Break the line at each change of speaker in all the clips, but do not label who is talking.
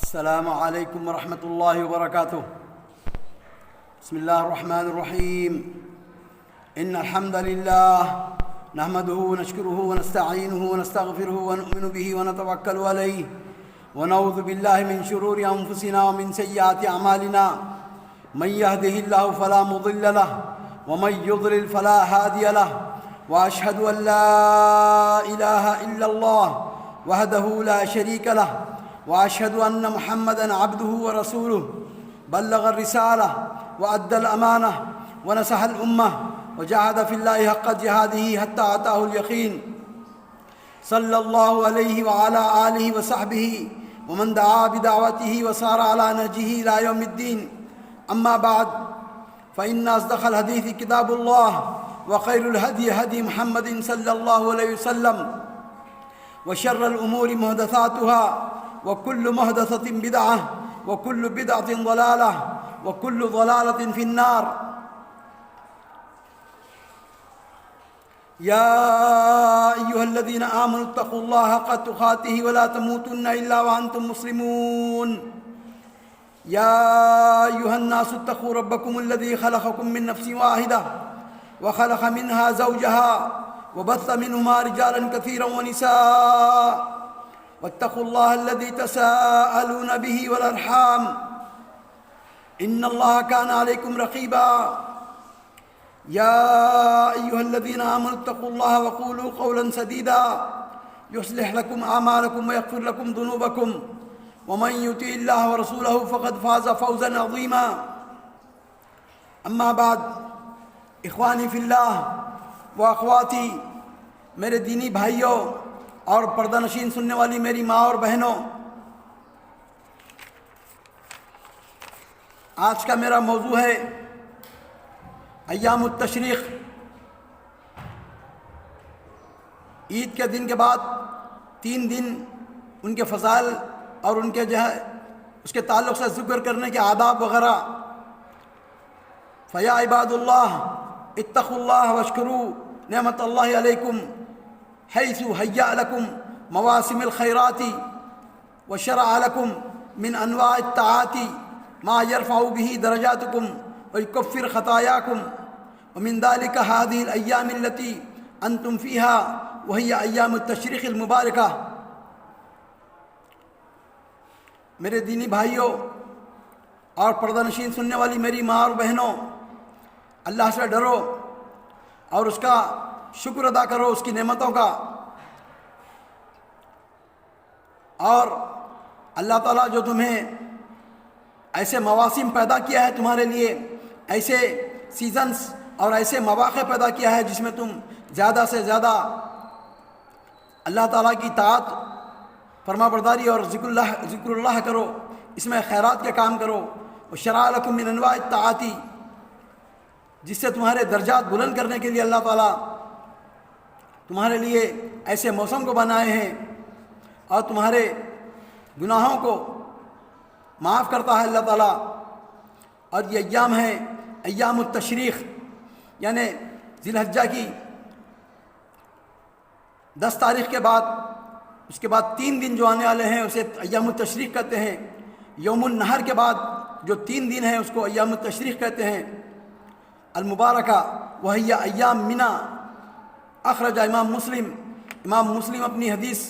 السلام عليكم ورحمة الله وبركاته. بسم الله الرحمن الرحيم. إن الحمد لله نحمده ونشكره ونستعينه ونستغفره ونؤمن به ونتوكل عليه ونعوذ بالله من شرور أنفسنا ومن سيئات أعمالنا. من يهده الله فلا مضل له ومن يضلل فلا هادي له، وأشهد أن لا إله إلا الله وحده لا شريك له، وأشهد أن محمدًا عبده ورسوله. بلغ الرسالة وأدى الأمانة ونصح الأمة وجاهد في الله حق جهاده حتى أتاه اليقين. صلى الله عليه وعلى آله وصحبه ومن دعا بدعوته وسار على نهجه إلى يوم الدين. أما بعد، فإن أصدق الحديث كتاب الله، وخير الهدي هدي محمد صلى الله عليه وسلم، وشر الأمور محدثاتها، وكل محدثة بدعة، وكل بدعة ضلالة، وكل ضلالة في النار. يا أيها الذين آمنوا اتقوا الله حق تقاته ولا تموتن إلا وأنتم مسلمون. يا أيها الناس اتقوا ربكم الذي خلقكم من نفس واحدة وخلق منها زوجها وبث منهما رجالا كثيرا ونساء، واتقوا الله الذي تساءلون به والأرحام، إن الله كان عليكم رقيبا. يا أيها الذين آمنوا اتقوا الله وقولوا قولا سديدا يصلح لكم أعمالكم ويغفر لكم ذنوبكم، ومن يطع الله ورسوله فقد فاز فوزا عظيما. اما بعد، اخوانی فی اللہ و اخواتی، میرے دینی بھائیوں اور پردہ نشین سننے والی میری ماں اور بہنوں، آج کا میرا موضوع ہے ایام التشریق. عید کے دن کے بعد 3 دن ان کے فضائل اور ان کے اس کے تعلق سے ذکر کرنے کے آداب وغیرہ. فیا عباد اللہ اتقوا اللہ واشکروا نعمت اللہ علیکم حیث حیّا لکم مواسم الخیرات وشرع لکم من انواع الطاعات ما يرفع به درجاتکم ويكفر خطاياكم، ومن ذلك هذه الأيام التي أنتم فيها وهي أيام التشريق المباركة. میرے دینی بھائیوں اور پردہ نشین سننے والی میری ماں اور بہنوں، اللہ سے ڈرو اور اس کا شکر ادا کرو، اس کی نعمتوں کا. اور اللہ تعالیٰ جو تمہیں ایسے مواسم پیدا کیا ہے تمہارے لیے، ایسے سیزنز اور ایسے مواقع پیدا کیا ہے جس میں تم زیادہ سے زیادہ اللہ تعالیٰ کی اطاعت، فرما برداری اور ذکر اللہ کرو، اس میں خیرات کے کام کرو. وشرع لکم من انواع الطاعات، جس سے تمہارے درجات بلند کرنے کے لیے اللہ تعالیٰ تمہارے لیے ایسے موسم کو بنائے ہیں اور تمہارے گناہوں کو معاف کرتا ہے اللہ تعالیٰ. اور یہ ایام ہیں ایام التشریق، یعنی ذی الحجہ کی 10 تاریخ کے بعد، اس کے بعد 3 دن جو آنے والے ہیں اسے ایام التشریق کہتے ہیں. یوم النحر کے بعد جو 3 دن ہیں اس کو ایام التشریق کہتے ہیں. المبارکہ وہی ایام منا. اخرج امام مسلم اپنی حدیث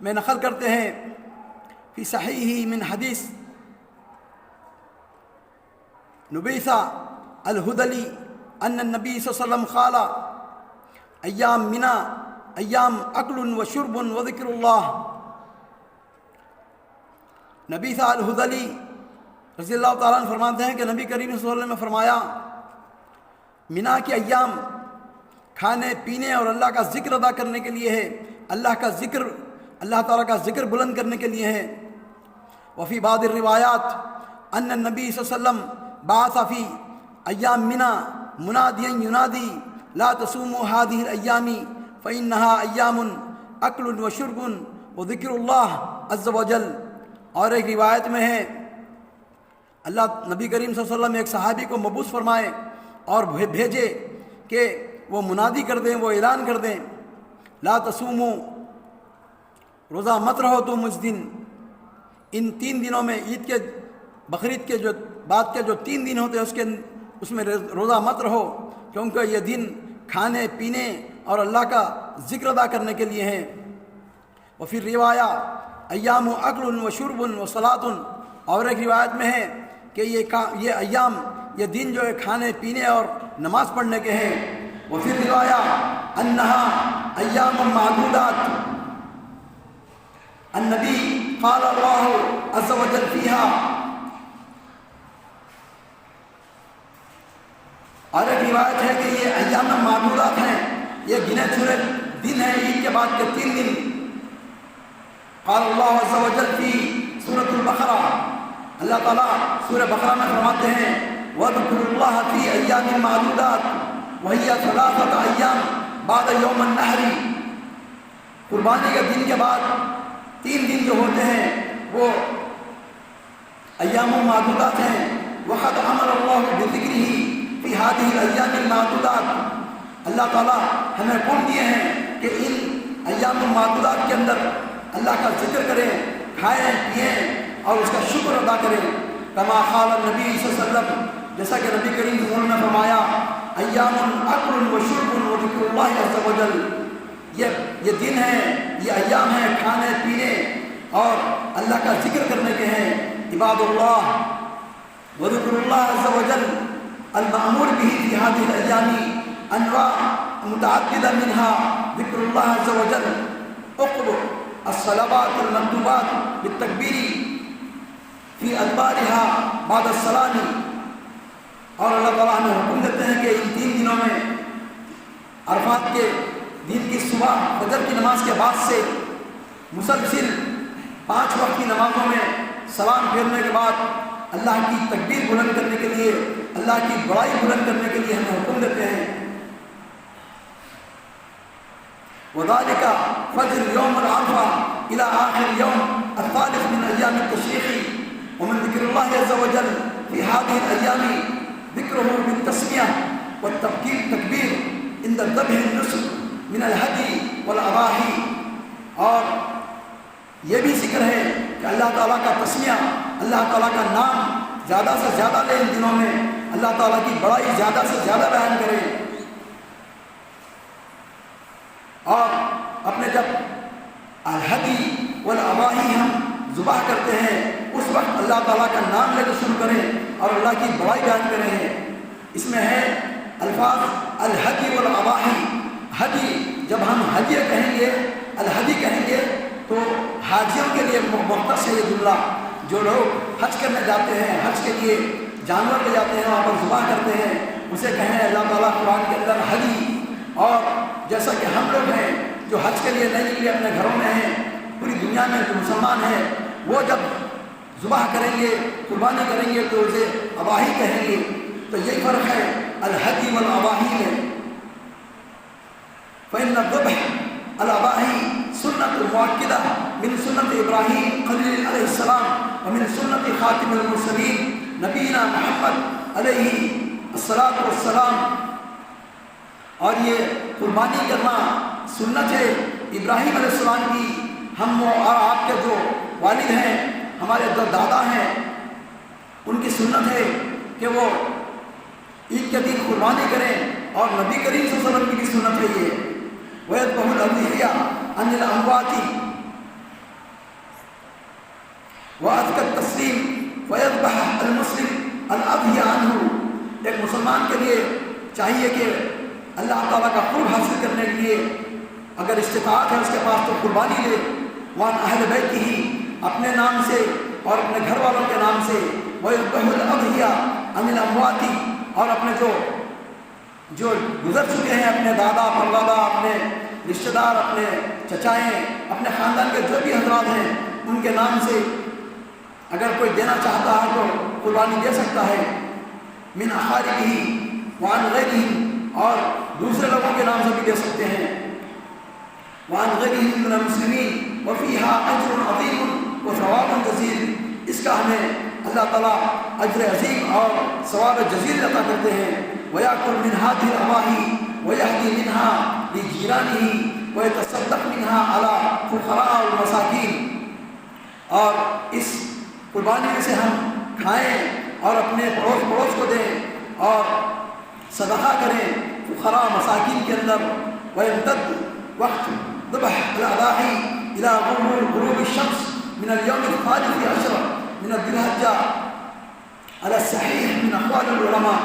میں نقل کرتے ہیں فی صحیح من حدیث نبیثہ الہدلی ان النبی صلی اللہ علیہ وسلم قال ایام منا ایام اکل و شرب و ذکر اللہ. نبیثہ الہدلی رضی اللہ تعالیٰ عنہ فرماتے ہیں کہ نبی کریم صلی اللہ علیہ وسلم نے فرمایا، منا کے ایام کھانے پینے اور اللہ کا ذکر ادا کرنے کے لیے ہے، اللہ تعالیٰ کا ذکر بلند کرنے کے لیے ہے. وفی بعض الروایات ان النبی صلی اللہ علیہ وسلم بعث فی ایام منا منادیا ینادی لا تصوموا هذه الايام فانها ایام اکل و شرب و ذکر اللہ عز وجل. اور ایک روایت میں ہے اللہ نبی کریم صلی اللہ علیہ وسلم ایک صحابی کو مبعوث فرمائے اور بھیجے کہ وہ منادی کر دیں، وہ اعلان کر دیں، لا تصوموا، روزہ مت رہو تم اس دن، ان 3 دنوں میں عید کے بقرعید کے جو بعد کے جو 3 دن ہوتے ہیں اس میں روزہ مت رہو، کیونکہ یہ دن کھانے پینے اور اللہ کا ذکر ادا کرنے کے لیے ہیں۔ وفی روایہ ایام اکل و شرب و صلاۃ، اور ایک روایت میں ہے کہ یہ ایام، یہ دن جو ہے کھانے پینے اور نماز پڑھنے کے ہیں۔ وفی روایہ انہا ایام معدودات، النبی قال اللہ عز و جل فیہا، اور ایک روایت ہے کہ یہ ایام معدودات ہیں، یہ گنے چنے دن ہیں عید کے بعد کے 3 دن۔ قال اللہ عز و جل فی سورۃ البقرہ، اللہ تعالیٰ سورہ بقرہ میں فرماتے ہیں وَاذْكُرُوا اللَّهَ فِي أَيَّامٍ مَّعْدُودَاتٍ وَهِيَ 3 أَيَّامٍ بعد یوم النحر، قربانی کے دن کے بعد 3 دن جو ہوتے ہیں وہ ایام معدودات ہیں۔ وَقَدْ أَمَرَ اللَّهُ بِذِكْرِهِ فِي هَذِهِ الْأَيَّامِ الْمَعْدُودَاتِ، اللہ تعالیٰ ہمیں حکم دیے ہیں کہ ان ایام معدودات کے اندر اللہ کا ذکر کریں، کھائیں پئیں اور اس کا شکر ادا کریں۔ کما قال النبی صلی اللہ علیہ وسلم، جیسا کہ نبی کریم صلی اللہ علیہ وسلم نے فرمایا ایام اکل و شرب و ذکر اللہ عز و جل، یہ دن ہیں، یہ ایام ہیں کھانے پینے اور اللہ کا ذکر کرنے کے ہیں۔ عباد اللہ وذکر اللہ عز و جل المأمور به في هذه الأيام أنواع متعددة، منها ذكر الله عز وجل عقب الصلوات المكتوبات بالتكبير في أدبارها بعد الصلاة، اور اللہ تعالیٰ ہمیں حکم دیتے ہیں کہ ان 3 دنوں میں عرفات کے دن کی صبح فجر کی نماز کے بعد سے مسلسل 5 وقت کی نمازوں میں سلام پھیرنے کے بعد اللہ کی تکبیر بلند کرنے کے لیے، اللہ کی بڑائی بلند کرنے کے لیے ہمیں حکم دیتے ہیں۔ وَذَلِكَ فَجْرُ يَوْمِ الْعَرَفَةِ إِلَى آخِرِ الْيَوْمِ الثَّالِثِ مِنْ أَيَّامِ التَّشْرِيقِ، وَمِنْ ذِكْرِ اللَّهِ عَزَّ وَجَلَّ فِي هَذِهِ الْأَيَّامِ ذِكْرُهُ بِالتَّسْمِيَةِ وَالتَّكْبِيرِ عِنْدَ الذَّبْحِ النُّسُكِ مِنَ الْهَدْيِ وَالْأَضَاحِي، اور یہ بھی ذکر ہے کہ اللہ تعالیٰ کا تسمیہ، اللہ تعالیٰ کا نام زیادہ سے زیادہ لے، ان دنوں میں اللہ تعالیٰ کی بڑائی زیادہ سے زیادہ بیان کریں، اور اپنے جب الہدی والاضاحی ہم ذبح کرتے ہیں اس وقت اللہ تعالیٰ کا نام لے کر شروع کریں اور اللہ کی بڑائی بیان کریں۔ اس میں ہے الفاظ الہدی والاضاحی، ہدی جب ہم ہدیہ کہیں گے، الہدی کہیں گے تو حاجیوں کے لیے مختص ہے یہ جملہ۔ جو لوگ حج کرنے جاتے ہیں، حج کے لیے جانور لے جاتے ہیں، وہاں پر ذبح کرتے ہیں، اسے کہیں اللہ تعالیٰ قرآن کے اندر ہدی۔ اور جیسا کہ ہم لوگ ہیں جو حج کے لیے نہیں نکلے، اپنے گھروں میں ہیں، پوری دنیا میں جو مسلمان ہیں وہ جب ذبح کریں گے، قربانی کریں گے تو اسے اضاحی کہیں گے۔ تو یہی فرق ہے الہدی والاضاحی میں۔ فإن الذبح الاضاحی سنت مؤکدہ من سنت ابراہیم خلیل علیہ السلام ومن سنت خاتم المرسلین نبینا محمد علیہ الصلاۃ والسلام، اور یہ قربانی کرنا سنت ہے ابراہیم علیہ السلام کی۔ ہم اور آپ کے جو والد ہیں، ہمارے جو دادا ہیں، ان کی سنت ہے کہ وہ عید کے دن قربانی کریں، اور نبی کریم صلی اللہ علیہ وسلم کی بھی سنت ہے یہ۔ وَيَذْبَحُ الْأَضْحِيَةَ عَنِ الْأَمْوَاتِ وَأَزْكَى التَّسْلِيمِ فَيَذْبَحَ الْمُسْلِمُ الْأَضْحِيَةَ عَنْهُ، ایک مسلمان کے لیے چاہیے کہ اللہ تعالیٰ کا قرب حاصل کرنے کے لیے اگر استطاعت ہے اس کے پاس تو قربانی لے۔ وَعَنْ أَهْلِ بَيْتِهِ، اپنے نام سے اور اپنے گھر والوں کے نام سے۔ وَيَذْبَحُ الْأَضْحِيَةَ عَنِ الْأَمْوَاتِ، اور اپنے جو گزر چکے ہیں، اپنے دادا پردادا، اپنے رشتہ دار، اپنے چچائیں، اپنے خاندان کے جو بھی حضرات ہیں ان کے نام سے اگر کوئی دینا چاہتا ہے تو قربانی دے سکتا ہے۔ من اقاربہ وعن غیرہم، اور دوسرے لوگوں کے نام سے بھی دے سکتے ہیں۔ وعن غیرہم من المسلمین وفیہا اجر عظیم وثواب جزیل، اس کا ہمیں اللہ تعالیٰ اجر عظیم اور ثواب جزیل عطا کرتے ہیں۔ وَيَأْكُلْ مِنْ هَذِهِ الْأَضَاحِي وَيَهْدِي مِنْهَا لِجِيرَانِهِ وَيَتَصَدَّقْ مِنْهَا عَلَى فُقَرَاءِ الْمَسَاكِينِ، اور اس قربانی میں سے ہم کھائیں اور اپنے پڑوس کو دیں اور صدقہ کریں فقراء مساکین کے اندر. وَيَمْتَدُّ وقت ذبح الأضاحي إلى غروب الشمس من اليوم الثالث عشر من ذي الحجة على الصحيح من أقوال العلماء.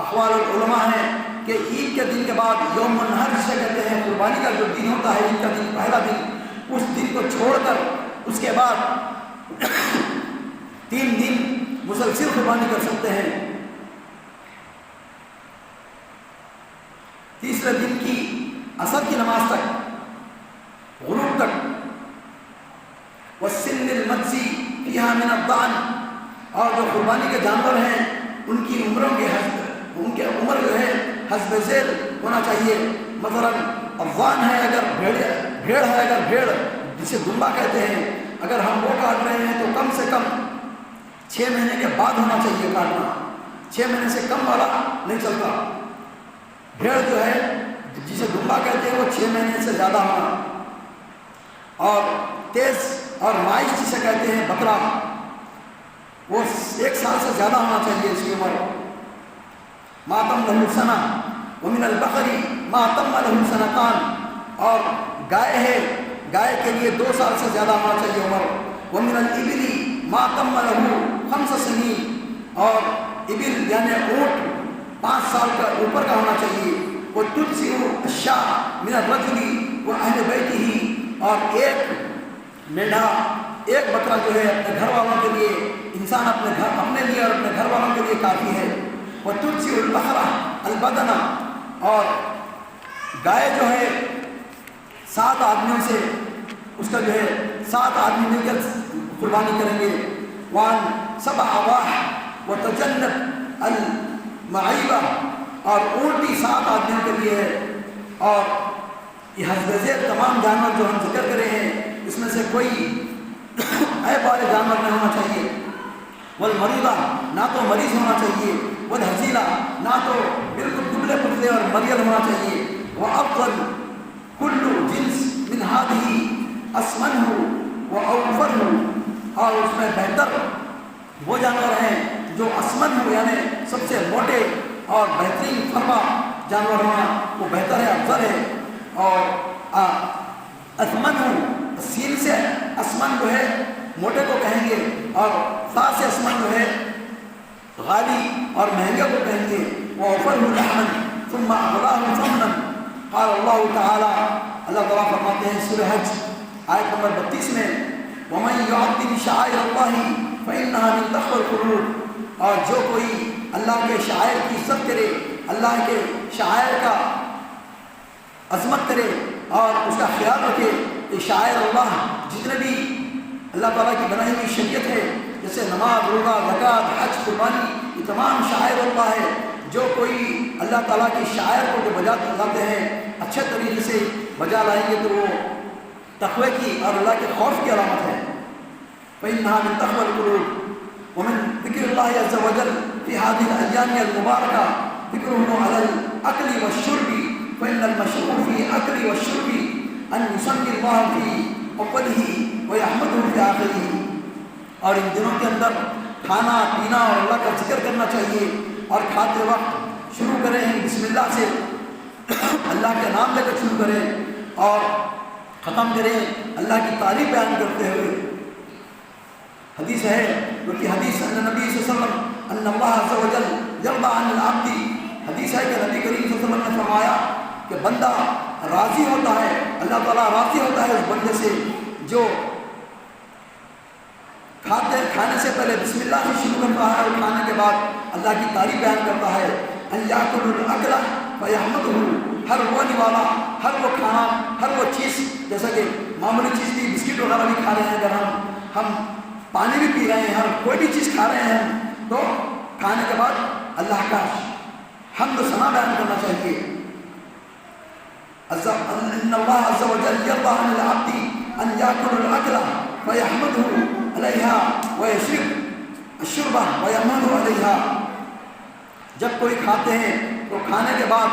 اقوال العلماء ہیں کہ عید کے دن کے بعد یوم النحر جسے کہتے ہیں، قربانی کا جو دن ہوتا ہے عید کا دن، پہلا دن، اس دن کو چھوڑ کر اس کے بعد 3 دن مسلسل قربانی کر سکتے ہیں. تیسرے دن کی عصر کی نماز تک، غروب تک. والسن المجزی فیہا من الضأن، اور جو قربانی کے جانور ہیں ان کی عمروں کے ان کے عمر جو ہے حسب ذیل ہونا چاہیے. مثلا الضأن ہے اگر بھیڑ ہے، اگر بھیڑ جسے دمبا کہتے ہیں، اگر ہم وہ کاٹ رہے ہیں تو کم سے کم 6 مہینے کے بعد ہونا چاہیے کاٹنا. 6 مہینے سے کم والا نہیں چلتا. بھیڑ جو ہے جسے دمبا کہتے ہیں وہ 6 مہینے سے زیادہ ہونا. اور تیز اور مائش جسے کہتے ہیں بکرا، وہ 1 سال سے زیادہ ہونا چاہیے اس کی عمر. ما تم لہو سنہ ومن البقر ما تم لہو سنتان، اور گائے ہے، گائے کے لیے 2 سال سے زیادہ ہونا چاہیے عمر. ومن الابل ما تم لہو 5 سنین، اور ابل یعنی اونٹ 5 سال کا اوپر کا ہونا چاہیے. وہ تجزئ الشاة من الرجل واہل بیتہ، اور ایک میڈھا، ایک بکرا جو ہے اپنے گھر والوں کے لیے، انسان اپنے لیے اور اپنے گھر والوں کے لیے کافی ہے. وہ تجزئ البقرہ البدنہ، اور گائے جو ہے 7 آدمیوں سے اس کا جو ہے 7 آدمی مل کر قربانی کریں گے. وان 7 اواح وتجنب المعیبہ، اور اونٹی 7 آدمیوں کے لیے ہے. اور یہ حسب ذیل تمام جانور جو ہم ذکر کرے ہیں اس میں سے کوئی عیب والے جانور نہیں ہونا چاہیے. والمریضہ، نہ تو مریض ہونا چاہیے. والہزیلہ، نہ تو بالکل دبلے پتلے اور مریض ہونا چاہیے. وافضل کل جنس من هذه اسمنہ واوفرہ، اور اس میں بہتر وہ جانور ہیں جو اسمن ہو یعنی سب سے موٹے اور بہترین فرما جانور ہونا وہ بہتر ہے، افضل ہے. اور اسمن ہو، سین سے اسمن جو ہے موٹے کو کہیں گے، اور تا سے اسمن جو ہے غالی اور مہنگے کو کہیں گے. وَأَوْفَرْهُ لَحْمًا ثُمَّ أَغْلَاهُ ثَمْنًا. قال اللہ تعالیٰ، اللہ تعالیٰ فرماتے ہیں سورہ حج آیت نمبر 32 میں، وَمَنْ يُعَظِّمْ شَعَائِرَ اللَّهِ فَإِنَّهَا مِنْ تَقْوَى الْقُلُوبِ. اور جو کوئی اللہ کے شعائر کی عزت کرے، اللہ کے شعائر کا عظمت کرے اور اس کا خیال رکھے. یہ شعائر اللہ جتنے بھی اللہ تعالیٰ کی بنائی ہوئی شریعت ہے، جیسے نماز، روزہ، زکوٰۃ، حج، قربانی، یہ تمام شعائر اللہ ہے. جو کوئی اللہ تعالیٰ کی شعائر کو جو بجا لاتے ہیں اچھے طریقے سے بجا لائیں گے تو وہ تقوی کی اور اللہ کے خوف کی علامت ہے. فإنها من تقوى القلوب. ومن ذکر اللہ عز وجل فی هذه الأيام المباركة ذکرہ علی الأكل والشرب، فإن المشروع في الأكل والشرب أن يسمي الله في أوله ويحمده في آخره. اور ان دنوں کے اندر کھانا پینا اور اللہ کا ذکر کرنا چاہیے، اور کھاتے وقت شروع کریں بسم اللہ سے، اللہ کے نام لے کر شروع کریں اور ختم کریں اللہ کی تعریف بیان کرتے ہوئے. حدیث ہے کیونکہ حدیث ان نبی صلی اللہ علیہ وسلم ان اللہ عز وجل یرضى عن العبد، حدیث ہے کہ نبی کریم صلی اللہ علیہ وسلم نے فرمایا کہ بندہ راضی ہوتا ہے، اللہ تعالیٰ راضی ہوتا ہے اس بندے سے جو کھانے سے پہلے بسم اللہ سے شروع کرتا ہے اور کھانے کے بعد اللہ کی تعریف بیان کرتا ہے. ان یاکل الاکل فیحمدہ، ہر وہ نوالا، ہر وہ کھانا، ہر وہ چیز، جیسا کہ معمولی چیز بھی بسکٹ وغیرہ بھی کھا رہے ہیں، اگر ہم پانی بھی پی رہے ہیں، ہر کوئی بھی چیز کھا رہے ہیں تو کھانے کے بعد اللہ کا حمد و ثنا بیان کرنا چاہیے. ان اللہ عز وجل یرضى عن العبد ان یاکل الاکل فیحمدہ علیہا ویشرب الشرب ویمنہ علیہا. جب کوئی کھاتے ہیں تو کھانے کے بعد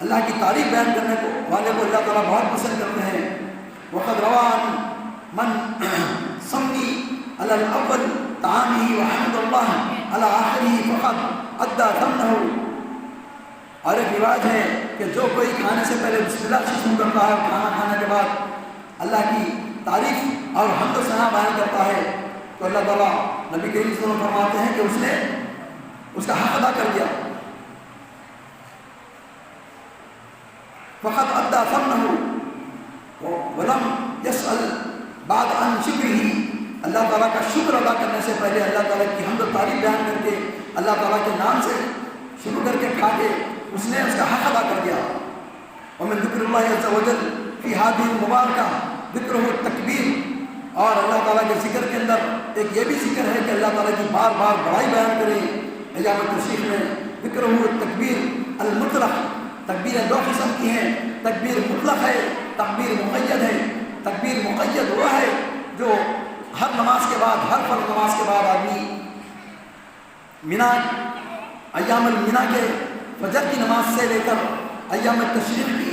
اللہ کی تعریف بیان کرنے کو والے کو اللہ تعالیٰ بہت پسند کرتے ہیں. وقد روى من سمی علی صلى الأول طعامه وحمد الله على آخره فقد أدى ثمنه. اور ایک روایت ہے کہ جو کوئی کھانے سے پہلے بسم اللہ سے شروع کرتا ہے اور کھانا کھانے کے بعد اللہ کی تعریف اور حمد و ثنا بیان کرتا ہے تو اللہ تعالیٰ نبی کریم صلی اللہ علیہ وسلم فرماتے ہیں کہ اس نے اس کا حق ادا کر دیا. فقط ادا ثمنه ولم يسأل بعد عن شکره. اللہ تعالیٰ کا شکر ادا کرنے سے پہلے اللہ تعالیٰ کی حمد و تعریف بیان کر کے اللہ تعالیٰ کے نام سے شروع کر کے کھا کے اس نے اس کا حق ادا کر دیا. ومن ذکر اللہ عز وجل فی هذه المبارکہ ذکرہ التکبیر. اور اللہ تعالیٰ کے ذکر کے اندر ایک یہ بھی ذکر ہے کہ اللہ تعالیٰ کی بار بار بڑائی بیان کرے. ایام التشریق میں ذکرہ التکبیر المطلق. تکبیریں دو قسم کی ہیں، تکبیر مطلق ہے، تکبیر مقید ہے. تکبیر مقید وہ ہے جو ہر نماز کے بعد، ہر فرض نماز کے بعد آدمی مینا، ایام المنا کے فجر کی نماز سے لے کر ایام التشریق کی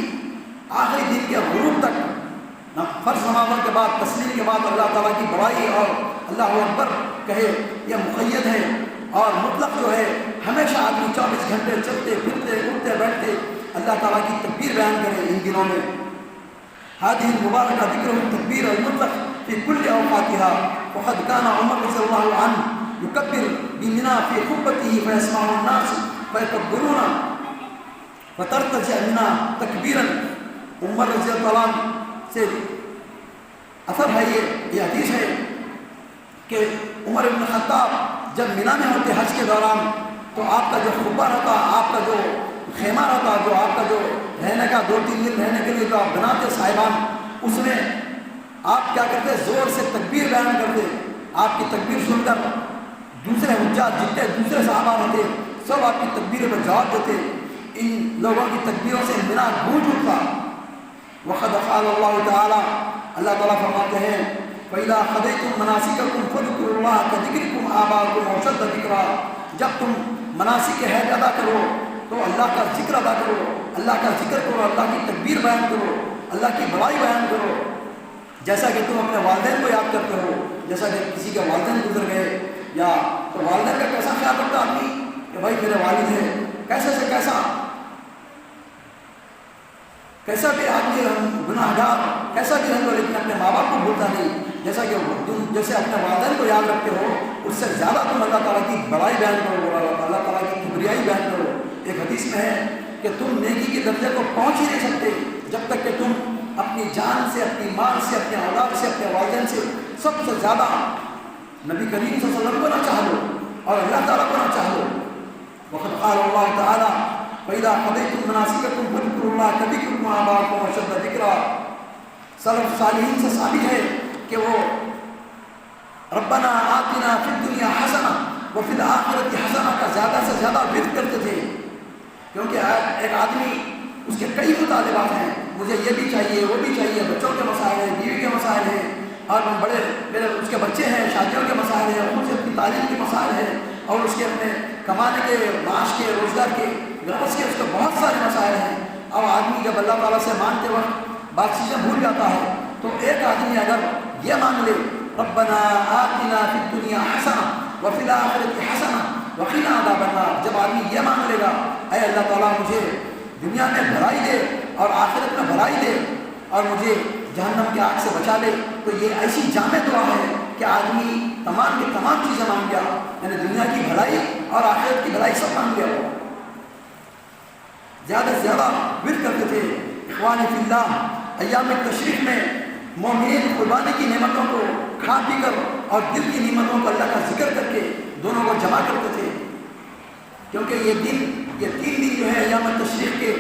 آخری دن کے غروب تک فرض نمازوں کے بعد تسلیم کے بعد اللہ تعالیٰ کی بڑائی اور اللہ اکبر کہے، یہ مقید ہے. اور مطلق جو ہے ہمیشہ آدمی 24 گھنٹے چلتے پھرتے اٹھتے بیٹھتے اللہ تعالیٰ کی تکبیر بیان کرے ان دنوں میں. هذه المبارکہ ذکر التکبیر المطلق فی کل اوقاتها. وقد كان عمر رضی اللہ عنہ يكبر بمنى في خطبته فيسمع الناس فيكبرون فترتجع منى تکبیرا. عمر رضی اللہ عنہ سے اثر ہے یہ حدیث ہے کہ عمر بن خطاب جب مینا میں ہوتے حج کے دوران تو آپ کا جو خطبہ رہتا، آپ کا جو خیمہ رہتا، جو آپ کا جو رہنے کا 2-3 دن رہنے کے لیے جو آپ بناتے صاحبان، اس میں آپ کیا کرتے، زور سے تکبیر بیان کرتے. آپ کی تکبیر سن کر دوسرے حجاج جتنے دوسرے صحابہ ہوتے سب آپ کی تکبیر پر جواب دیتے. ان لوگوں کی تکبیروں سے مینا گونج اٹھتا. وقد قال اللہ تعالیٰ، اللہ تعالیٰ فرماتے ہیں فَإِذَا قَضَيْتُم مَنَاسِكَكُمْ فَاذْكُرُوا اللَّهَ كَذِكْرِكُمْ آبَاءَكُمْ أَوْ أَشَدَّ ذِكْرًا. جب تم مناسک حج ادا کرو تو اللہ کا ذکر ادا کرو، اللہ کا ذکر کرو، اللہ کی تکبیر بیان کرو، اللہ کی بڑائی بیان کرو جیسا کہ تم اپنے والدین کو یاد کرتے ہو. جیسا کہ کسی کے والدین گزر گئے یا تو والدین کا کیسا خیال رکھتا آدمی کہ بھائی میرے والد ہیں، کیسے سے کیسا بھی آدمی گناہ گار کیسا بھی رہ لو لیکن اپنے ماں باپ کو بھولتا نہیں. جیسا کہ تم جیسے اپنے والدین کو یاد رکھتے ہو اس سے زیادہ تم اللہ تعالیٰ کی بڑائی بیان کرو، اللہ تعالیٰ کی کبریائی بیان کرو. ایک حدیث میں ہے کہ تم نیکی کے درجے کو پہنچ ہی نہیں سکتے جب تک کہ تم اپنی جان سے، اپنی مال سے، اپنے اولاد سے، اپنے والدین سے سب سے زیادہ نبی کریم صلی اللہ علیہ وسلم کو نہ چاہو اور اللہ تعالیٰ کو نہ چاہو. وقد قال اللہ تعالیٰ فَإِذَا قَضَيْتُم مَنَاسِكَكُمْ فَاذْكُرُوا اللَّهَ كَذِكْرِكُمْ آبَاءَكُمْ أَوْ أَشَدَّ ذِكْرًا. سلف صالحین سے ثابت ہے کہ وہ ربنا آتنا فی الدنیا حسنہ وفی الآخرۃ حسنہ کا زیادہ سے زیادہ ورد کرتے تھے. کیونکہ ایک آدمی اس کے کئی مطالبات ہیں، مجھے یہ بھی چاہیے، وہ بھی چاہیے، بچوں کے مسائل ہیں، بیوی کے مسائل ہیں، اور میرے اس کے بچے ہیں، شادیوں کے مسائل ہیں، ان سے اپنی تعلیم کے مسائل ہیں، اور اس کے اپنے کمانے کے، معاش کے، روزگار کے، گھرس کے، اس کے بہت سارے مسائل ہیں. اور آدمی جب اللہ تعالیٰ سے مانگتے وقت بات چیزیں بھول جاتا ہے تو ایک آدمی اگر یہ مانگ لے ربنا آتنا فی الدنیا حسنہ وفی الآخرۃ حسنہ وقنا عذاب النار، جب آدمی یہ مانگ لے گا اے اللہ تعالیٰ مجھے دنیا میں بھلائی دے اور آخرت میں بھلائی دے اور مجھے جہنم کی آگ سے بچا لے، تو یہ ایسی جامع دعا ہے کہ آدمی تمام کی تمام چیزیں مانگ گیا، یعنی دنیا کی بھلائی اور آخرت کی بھلائی سب مانگ گیا. وہ زیادہ سے زیادہ ورد کرتے تھے. اخوان فی اللہ، ایام تشریق میں مومنین قربانی کی نعمتوں کو کھا پی کر اور دل کی نعمتوں کو اللہ کا ذکر کر کے دونوں کو جمع کرتے تھے. کیونکہ یہ 3 دن جو ہے ایام تشریق کے،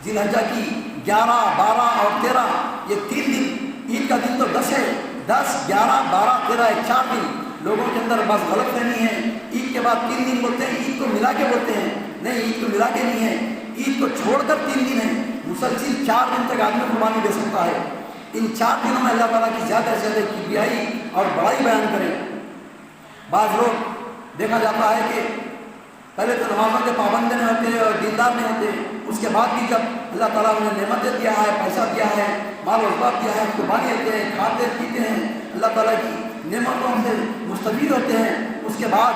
ذی الحجہ کی 11، 12 اور 13، یہ 3 دن، عید کا دن تو 10 ہے، 10، 11، 12، 13 یہ 4 دن. لوگوں کے اندر بس غلط فہمی ہے، عید کے بعد 3 دن بولتے ہیں، عید کو ملا کے بولتے ہیں. نہیں، عید کو ملا کے نہیں ہے، عید کو چھوڑ کر 3 دن ہے. مسلسل 4 دن تک آدمی قربانی دے سکتا ہے. ان 4 دنوں میں اللہ تعالیٰ کی زیادہ سے زیادہ کبریائی اور بڑائی بیان کریں. بعض لوگ دیکھا جاتا ہے کہ پہلے تو نمازوں کے پابند نہیں ہوتے اور دیندار نہیں ہوتے، اس کے بعد بھی جب اللہ تعالیٰ انہیں نعمتیں دیا ہے، پیسہ دیا ہے، مال و اسباب دیا ہے، قربانی دیتے ہیں، کھاتے پیتے ہیں، اللہ تعالیٰ کی نعمتوں سے مستفید ہوتے ہیں، اس کے بعد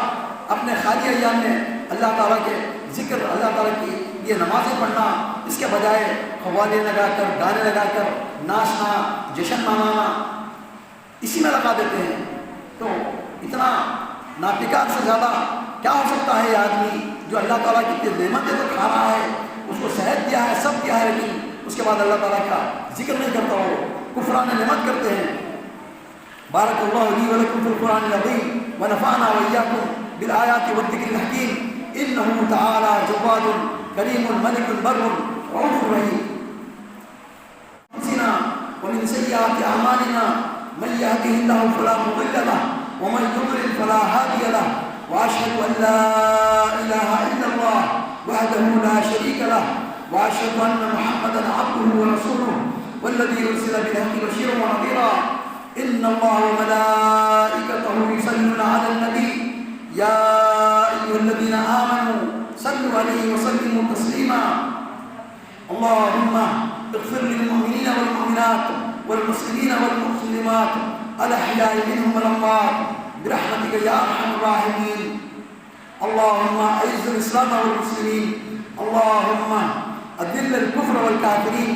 اپنے خالی ایام میں اللہ تعالیٰ کے ذکر، اللہ تعالیٰ کی یہ نمازیں پڑھنا، اس کے بجائے قوالی لگا کر، گانے لگا کر ناچنا، جشن منانا، اسی میں لگا دیتے ہیں۔ تو اتنا ناپکار سے زیادہ کیا ہو سکتا ہے یہ آدمی جو اللہ تعالیٰ کی نعمتیں تو کھا رہا ہے، اس کو صحت دیا ہے، سب دیا ہے، لیکن اس کے بعد اللہ تعالیٰ کا ذکر نہیں کرتا، ہو کفران نعمت کرتے ہیں۔ بارک اللہ لی ولکم فی القرآن العظیم ونفعنا وإیاکم بالآیات والذکر الحکیم انہ تعالی جواد کریم ملک بر رؤوف رحیم۔ انفسنا ومن سیئات اعمالنا من يهده الله فلا مضل له ومن يضلل فلا هادي له واشهد ان لا اله الا الله وحده لا شريك له واشهد ان محمدا عبده ورسوله والذي ارسل بالحق بشيرا ونذيرا ان الله وملائكته يصلون على النبي يا ايها الذين امنوا صلوا عليه وسلموا تسليما اللهم اغفر للمؤمنين والمؤمنات والمسلمين والمسلمات الاحياء منهم والاموات برحمتك يا ارحم الراحمين اللهم اعز الاسلام والمسلمين اللهم اذل الكفر والكافرين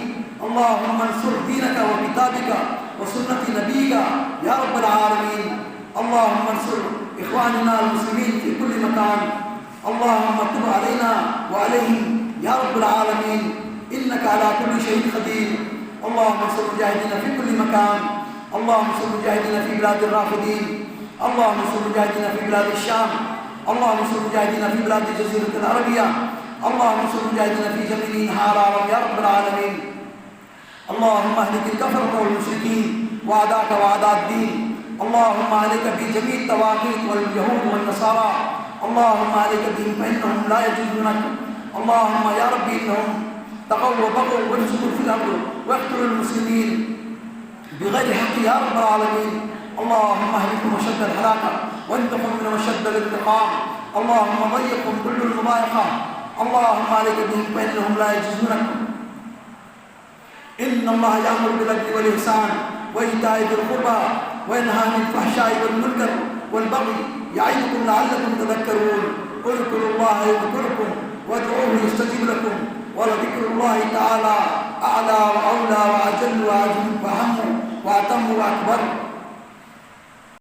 اللهم انصر دينك وكتابك وسنة نبيك يا رب العالمين اللهم انصر اخواننا المسلمين في كل مكان اللهم تب علينا وعليهم يا رب العالمين انك على كل شيء قدير اللهم انصر المجاهدين في كل مكان اللهم انصر المجاهدين في بلاد الرافدين اللهم انصر المجاهدين في بلاد الشام اللهم انصر المجاهدين في بلاد الجزيرة العربية اللهم انصر المجاهدين في جميع انحاء العالم يا رب العالمين اللهم اهلك الكفرة والمشركين واعداءك واعداء الدين اللهم عليك بجميع الطواغيت واليهود والنصارى اللهم عليك بهم فانهم لا يجوزونك اللهم يا ربي انهم تقوا وبغوا وانفسدوا في الارض واقتلوا المسلمين بغير حق يا رب العالمين اللهم اهلكم وشد الهلاك وانتقم من وشد الانتقام اللهم ضيقهم كل المضايقه اللهم عليك بهم فانهم لا يجوزونك ان الله يأمر بالعدل والإحسان وإيتاء ذي القربى وينهى عن الفحشاء والمنكر والبغي يعظكم لعلكم تذكرون اذكروا الله يذكركم وادعوه يستجب لكم ولذكر الله تعالى أعلى وأولى وأجل وأهم وأتم وأكبر